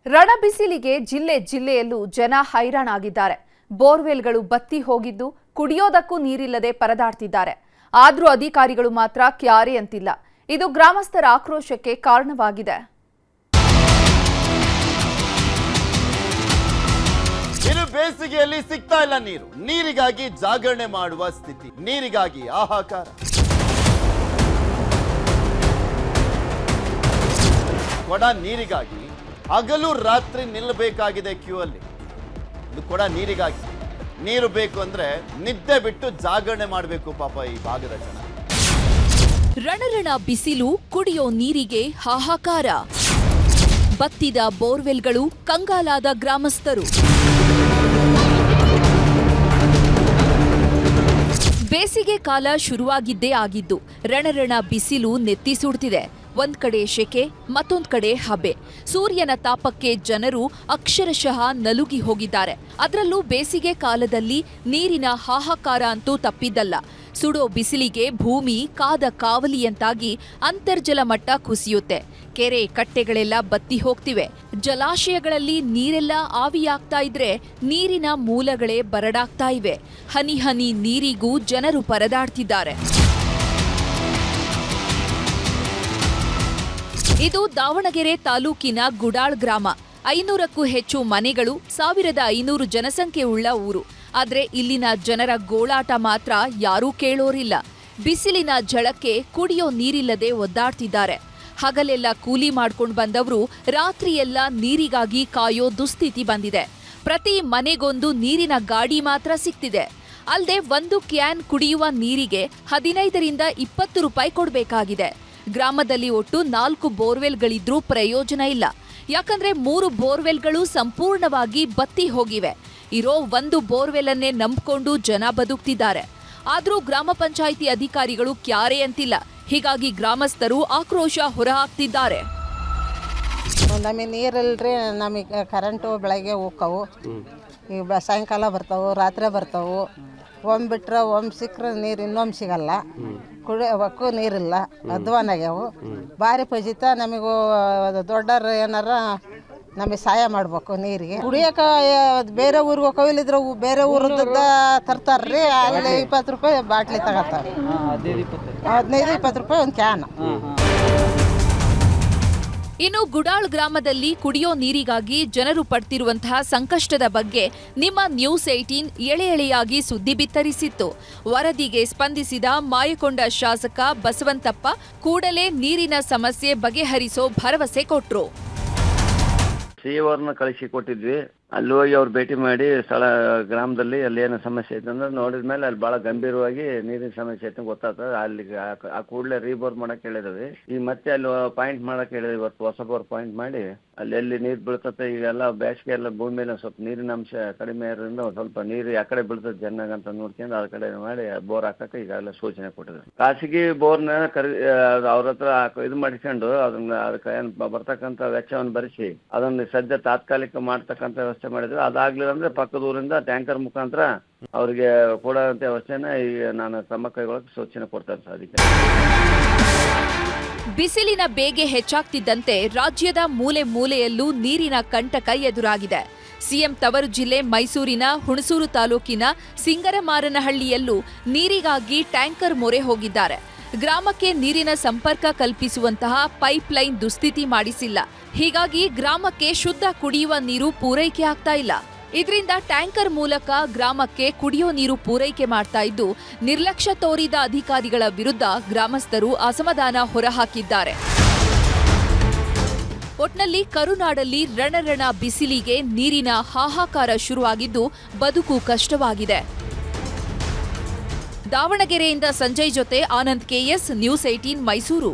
ರಣಬಿಸಿಲಿಗೆ ಜಿಲ್ಲೆಯಲ್ಲೂ ಜನ ಹೈರಾಣಾಗಿದ್ದಾರೆ. ಬೋರ್ವೆಲ್ಗಳು ಬತ್ತಿ ಹೋಗಿದ್ದು ಕುಡಿಯೋದಕ್ಕೂ ನೀರಿಲ್ಲದೆ ಪರದಾಡ್ತಿದ್ದಾರೆ. ಆದ್ರೂ ಅಧಿಕಾರಿಗಳು ಮಾತ್ರ ಕ್ಯಾರೆ ಅಂತಿಲ್ಲ. ಇದು ಗ್ರಾಮಸ್ಥರ ಆಕ್ರೋಶಕ್ಕೆ ಕಾರಣವಾಗಿದೆ. ಇನ್ನು ಬೇಸಿಗೆಯಲ್ಲಿ ಸಿಗ್ತಾ ಇಲ್ಲ ನೀರಿಗಾಗಿ ಜಾಗರಣೆ ಮಾಡುವ ಸ್ಥಿತಿ, ನೀರಿಗಾಗಿ ಹಾಹಾಕಾರ. ಕೊಡ ನೀರಿಗಾಗಿ ಹಗಲು ರಾತ್ರಿ ನಿಲ್ಲಬೇಕಾಗಿದೆ ಕ್ಯೂ ಅಲ್ಲಿ. ಇದು ಕೂಡ ನೀರಿಗಾಗಿ. ನೀರು ಬೇಕು ಅಂದ್ರೆ ನಿದ್ದೆ ಬಿಟ್ಟು ಜಾಗರಣೆ ಮಾಡಬೇಕು ಪಾಪ ಈ ಭಾಗದ ಜನ. ರಣರಣ ಬಿಸಿಲು, ಕುಡಿಯೋ ನೀರಿಗೆ ಹಾಹಾಕಾರ. ಬತ್ತಿದ ಬೋರ್ವೆಲ್ಗಳು, ಕಂಗಾಲಾದ ಗ್ರಾಮಸ್ಥರು. ಬೇಸಿಗೆ ಕಾಲ ಶುರುವಾಗಿದ್ದೇ ಆಗಿದ್ದು ರಣರಣ ಬಿಸಿಲು ನೆತ್ತಿ ಸುಡ್ತಿದೆ. ಒಂದ್ ಕಡೆ ಶೆಕೆ, ಮತ್ತೊಂದ್ ಕಡೆ ಹಬೆ. ಸೂರ್ಯನ ತಾಪಕ್ಕೆ ಜನರು ಅಕ್ಷರಶಃ ನಲುಗಿ ಹೋಗಿದ್ದಾರೆ. ಅದರಲ್ಲೂ ಬೇಸಿಗೆ ಕಾಲದಲ್ಲಿ ನೀರಿನ ಹಾಹಾಕಾರ ಅಂತೂ ತಪ್ಪಿದ್ದಲ್ಲ. ಸುಡೋ ಬಿಸಿಲಿಗೆ ಭೂಮಿ ಕಾದ ಕಾವಲಿಯಂತಾಗಿ ಅಂತರ್ಜಲ ಮಟ್ಟ ಕುಸಿಯುತ್ತೆ. ಕೆರೆ ಕಟ್ಟೆಗಳೆಲ್ಲ ಬತ್ತಿ ಹೋಗ್ತಿವೆ. ಜಲಾಶಯಗಳಲ್ಲಿ ನೀರೆಲ್ಲ ಆವಿಯಾಗ್ತಾ ಇದ್ರೆ ನೀರಿನ ಮೂಲಗಳೇ ಬರಡಾಗ್ತಾ ಇವೆ. ಹನಿ ಹನಿ ನೀರಿಗೂ ಜನರು ಪರದಾಡ್ತಿದ್ದಾರೆ. ಇದು ದಾವಣಗೆರೆ ತಾಲೂಕಿನ ಗುಡಾಳ್ ಗ್ರಾಮ. 500ಕ್ಕೂ ಹೆಚ್ಚು ಮನೆಗಳು, 1500 ಜನಸಂಖ್ಯೆ ಉಳ್ಳ ಊರು. ಆದ್ರೆ ಇಲ್ಲಿನ ಜನರ ಗೋಳಾಟ ಮಾತ್ರ ಯಾರೂ ಕೇಳೋರಿಲ್ಲ. ಬಿಸಿಲಿನ ಝಳಕ್ಕೆ ಕುಡಿಯೋ ನೀರಿಲ್ಲದೆ ಒದ್ದಾಡ್ತಿದ್ದಾರೆ. ಹಗಲೆಲ್ಲ ಕೂಲಿ ಮಾಡ್ಕೊಂಡು ಬಂದವರು ರಾತ್ರಿಯೆಲ್ಲ ನೀರಿಗಾಗಿ ಕಾಯೋ ದುಸ್ಥಿತಿ ಬಂದಿದೆ. ಪ್ರತಿ ಮನೆಗೊಂದು ನೀರಿನ ಗಾಡಿ ಮಾತ್ರ ಸಿಗ್ತಿದೆ. ಅಲ್ಲದೆ ಒಂದು ಕ್ಯಾನ್ ಕುಡಿಯುವ ನೀರಿಗೆ 15ರಿಂದ 20 ರೂಪಾಯಿ ಕೊಡಬೇಕಾಗಿದೆ. ಗ್ರಾಮದಲ್ಲಿ ಒಟ್ಟು 4 ಬೋರ್ವೆಲ್ಗಳಿದ್ರೂ ಪ್ರಯೋಜನ ಇಲ್ಲ. ಯಾಕಂದ್ರೆ 3 ಬೋರ್ವೆಲ್ಗಳು ಸಂಪೂರ್ಣವಾಗಿ ಬತ್ತಿ ಹೋಗಿವೆ. ಇರೋ ಒಂದು ಬೋರ್ವೆಲ್ ಅನ್ನೇ ನಂಬಿಕೊಂಡು ಜನ ಬದುಕ್ತಿದ್ದಾರೆ. ಆದ್ರೂ ಗ್ರಾಮ ಪಂಚಾಯಿತಿ ಅಧಿಕಾರಿಗಳು ಕ್ಯಾರೆ ಅಂತಿಲ್ಲ. ಹೀಗಾಗಿ ಗ್ರಾಮಸ್ಥರು ಆಕ್ರೋಶ ಹೊರಹಾಕ್ತಿದ್ದಾರೆ. ನಮಗೆ ನೀರಿಲ್ರಿ, ನಮಗೆ ಕರೆಂಟು ಬೆಳಗ್ಗೆ ಹೋಗ್ತಾವು, ಈಗ ಸಾಯಂಕಾಲ ಬರ್ತಾವು, ರಾತ್ರಿ ಬರ್ತಾವು. ಒಮ್ಮೆ ಬಿಟ್ರೆ ಒಮ್ಮೆ ಸಿಕ್ಕರೆ ನೀರು ಇನ್ನೊಮ್ಮೆ ಸಿಗಲ್ಲ. ಕುಡಿಯೋಕ್ಕೂ ನೀರಿಲ್ಲ, ಅಧ್ವಾನಾಗ್ಯಾವು. ಭಾರಿ ಫಜಿತ. ನಮಗೂ ದೊಡ್ಡವ್ರು ಏನಾರ ನಮಗೆ ಸಹಾಯ ಮಾಡ್ಬೇಕು ನೀರಿಗೆ. ಕುಡಿಯೋಕೆ ಬೇರೆ ಊರಿಗೆ ಹೋಗಿಲ್ಲಿದ್ರೆ ಬೇರೆ ಊರದ್ದ ತರ್ತಾರ್ರಿ. ಅಲ್ಲಿ 20 ರೂಪಾಯಿ ಬಾಟ್ಲಿ ತಗೋತಾರೆ. 15-20 ರೂಪಾಯಿ ಒಂದು ಕ್ಯಾನ್. ಇನ್ನು ಗುಡಾಳ್ ಗ್ರಾಮದಲ್ಲಿ ಕುಡಿಯೋ ನೀರಿಗಾಗಿ ಜನರು ಪಡ್ತಿರುವಂತಹ ಸಂಕಷ್ಟದ ಬಗ್ಗೆ ನಿಮ್ಮ ನ್ಯೂಸ್ 18 ಎಳೆಯಾಗಿ ಸುದ್ದಿ ಬಿತ್ತರಿಸಿತ್ತು. ವರದಿಗೆ ಸ್ಪಂದಿಸಿದ ಮಾಯಕೊಂಡ ಶಾಸಕ ಬಸವಂತಪ್ಪ ಕೂಡಲೇ ನೀರಿನ ಸಮಸ್ಯೆ ಬಗೆಹರಿಸೋ ಭರವಸೆ ಕೊಟ್ರು. ಸಿಇಒರ್ನ ಕಳಿಸಿ ಕೊಟ್ಟಿದ್ವಿ. ಅಲ್ಲಿ ಹೋಗಿ ಅವ್ರು ಭೇಟಿ ಮಾಡಿ ಸ್ಥಳ ಗ್ರಾಮದಲ್ಲಿ ಅಲ್ಲಿ ಏನೋ ಸಮಸ್ಯೆ ಐತೆ ಅಂದ್ರೆ ನೋಡಿದ ಮೇಲೆ ಅಲ್ಲಿ ಭಾಳ ಗಂಭೀರವಾಗಿ ನೀರಿನ ಸಮಸ್ಯೆ ಐತೆ ಗೊತ್ತಾಗ್ತದೆ. ಅಲ್ಲಿ ಆ ಕೂಡಲೇ ರೀಬೋರ್ ಮಾಡಕ್ಕೆ ಹೇಳಿದ್ವಿ. ಈಗ ಮತ್ತೆ ಅಲ್ಲಿ ಪಾಯಿಂಟ್ ಮಾಡಕ್ಕೆ ಹೇಳಿದ್ವಿ. ಇವತ್ತು ಹೊಸ ಬೋರ್ ಪಾಯಿಂಟ್ ಮಾಡಿ ಅಲ್ಲಿ ಎಲ್ಲಿ ನೀರು ಬೀಳ್ತತೆ. ಈಗೆಲ್ಲ ಬೇಸಿಗೆ ಎಲ್ಲ ಭೂಮಿ ಮೇಲೆ ಸ್ವಲ್ಪ ನೀರಿನ ಅಂಶ ಕಡಿಮೆ ಇರೋದ್ರಿಂದ ಸ್ವಲ್ಪ ನೀರು ಆ ಕಡೆ ಬೀಳ್ತದೆ ಚೆನ್ನಾಗಿ ಅಂತ ನೋಡ್ಕೊಂಡು ಆ ಕಡೆ ಮಾಡಿ ಬೋರ್ ಹಾಕಕ್ಕೆ ಈಗಾಗಲೇ ಸೂಚನೆ ಕೊಟ್ಟಿದ್ರು. ಖಾಸಗಿ ಬೋರ್ನ ಅವ್ರ ಹತ್ರ ಇದು ಮಾಡಿಕೊಂಡು ಅದಕ್ಕೆ ಏನು ಬರ್ತಕ್ಕಂಥ ವೆಚ್ಚವನ್ನು ಭರಿಸಿ ಅದನ್ನು ಸದ್ಯ ತಾತ್ಕಾಲಿಕ ಮಾಡ್ತಕ್ಕಂಥ ವ್ಯವಸ್ಥೆ ಮಾಡಿದ್ರು. ಅದಾಗ್ಲಿಲ್ಲ ಅಂದ್ರೆ ಪಕ್ಕದ ಊರಿಂದ ಟ್ಯಾಂಕರ್ ಮುಖಾಂತರ ಅವರಿಗೆ ಕೊಡುವಂತ ವ್ಯವಸ್ಥೆನ ಈಗ ನಾನು ಕ್ರಮ ಕೈಗೊಳ್ಳಕ್ಕೆ ಸೂಚನೆ ಕೊಡ್ತಾರೆ ಸರ್. ಅದಕ್ಕೆ ಬಿಸಿಲಿನ ಬೇಗೆ ಹೆಚ್ಚಾಗ್ತಿದ್ದಂತೆ ರಾಜ್ಯದ ಮೂಲೆ ಮೂಲೆಯಲ್ಲೂ ನೀರಿನ ಕಂಟಕ ಎದುರಾಗಿದೆ. ಸಿಎಂ ತವರು ಜಿಲ್ಲೆ ಮೈಸೂರಿನ ಹುಣಸೂರು ತಾಲೂಕಿನ ಸಿಂಗರಮಾರನಹಳ್ಳಿಯಲ್ಲೂ ನೀರಿಗಾಗಿ ಟ್ಯಾಂಕರ್ ಮೊರೆ ಹೋಗಿದ್ದಾರೆ. ಗ್ರಾಮಕ್ಕೆ ನೀರಿನ ಸಂಪರ್ಕ ಕಲ್ಪಿಸುವಂತಹ ಪೈಪ್ಲೈನ್ ದುಸ್ಥಿತಿ ಮಾಡಿಸಿಲ್ಲ. ಹೀಗಾಗಿ ಗ್ರಾಮಕ್ಕೆ ಶುದ್ಧ ಕುಡಿಯುವ ನೀರು ಪೂರೈಕೆ ಆಗ್ತಾ ಇಲ್ಲ. ಇದರಿಂದ ಟ್ಯಾಂಕರ್ ಮೂಲಕ ಗ್ರಾಮಕ್ಕೆ ಕುಡಿಯೋ ನೀರು ಪೂರೈಕೆ ಮಾಡ್ತಾ ಇದ್ದು ನಿರ್ಲಕ್ಷ್ಯ ತೋರಿದ ಅಧಿಕಾರಿಗಳ ವಿರುದ್ಧ ಗ್ರಾಮಸ್ಥರು ಅಸಮಾಧಾನ ಹೊರಹಾಕಿದ್ದಾರೆ. ಒಟ್ನಲ್ಲಿ ಕರುನಾಡಲ್ಲಿ ರಣರಣ ಬಿಸಿಲಿಗೆ ನೀರಿನ ಹಾಹಾಕಾರ ಶುರುವಾಗಿದ್ದು ಬದುಕು ಕಷ್ಟವಾಗಿದೆ. ದಾವಣಗೆರೆಯಿಂದ ಸಂಜಯ್ ಜೊತೆ ಆನಂದ್ ಕೆಎಸ್, ನ್ಯೂಸ್ 18 ಮೈಸೂರು.